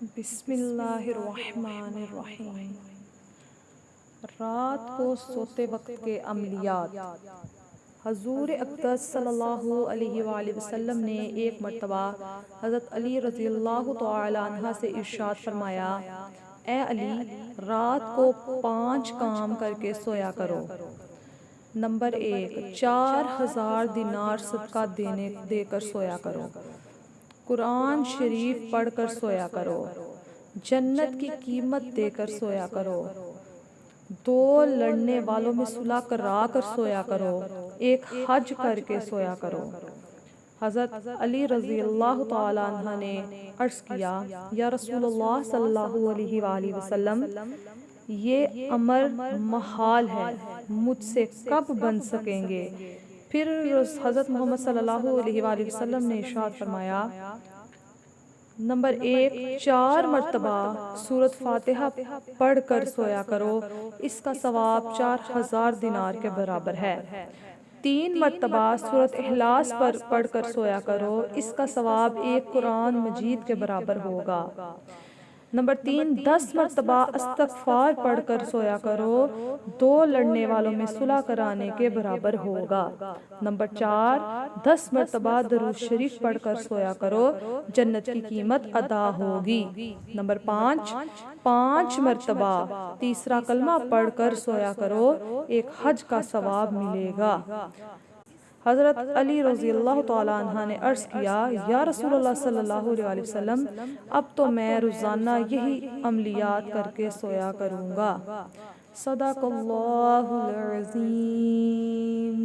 بسم اللہ الرحمن الرحیم۔ رات کو سوتے وقت کے عملیات۔ حضور اقدس صلی اللہ علیہ وآلہ وسلم نے ایک مرتبہ حضرت علی رضی اللہ تعالی عنہ سے ارشاد فرمایا، اے علی، رات کو 5 کام کر کے سویا کرو۔ نمبر 1، 4000 دینار صدقہ دے کر سویا کرو۔ قرآن شریف پڑھ کر سویا کرو۔ جنت کی قیمت دے کر سویا کرو۔ 2 لڑنے والوں میں صلح کرا کر سویا کرو۔ 1 حج کر کے سویا کرو۔ حضرت علی رضی اللہ تعالی عنہ نے عرض کیا، یا رسول اللہ صلی اللہ علیہ وآلہ وسلم، یہ امر محال ہے، مجھ سے کب بن سکیں گے؟ پھر حضرت محمد صلی اللہ علیہ وآلہ وسلم نے ارشاد فرمایا، نمبر 1، 4 مرتبہ سورۃ فاتحہ پڑھ کر سویا کرو، اس کا ثواب 4000 دینار کے برابر ہے۔ 3 مرتبہ سورۃ اخلاص پر پڑھ کر سویا کرو، اس کا ثواب 1 قرآن مجید کے برابر ہوگا۔ نمبر 3، 10 مرتبہ استغفار پڑھ کر سویا کرو، 2 لڑنے والوں میں صلح کرانے کے برابر ہوگا۔ نمبر 4، 10 مرتبہ درود شریف پڑھ کر سویا کرو، جنت کی قیمت ادا ہوگی۔ نمبر 5 مرتبہ تیسرا کلمہ پڑھ کر سویا کرو، 1 حج کا ثواب ملے گا۔ حضرت علی رضی اللہ تعالی عنہ نے عرض کیا، یا رسول اللہ صلی اللہ علیہ وسلم، اب تو میں روزانہ یہی عملیات کر کے سویا کروں گا۔ صدق اللہ العظیم۔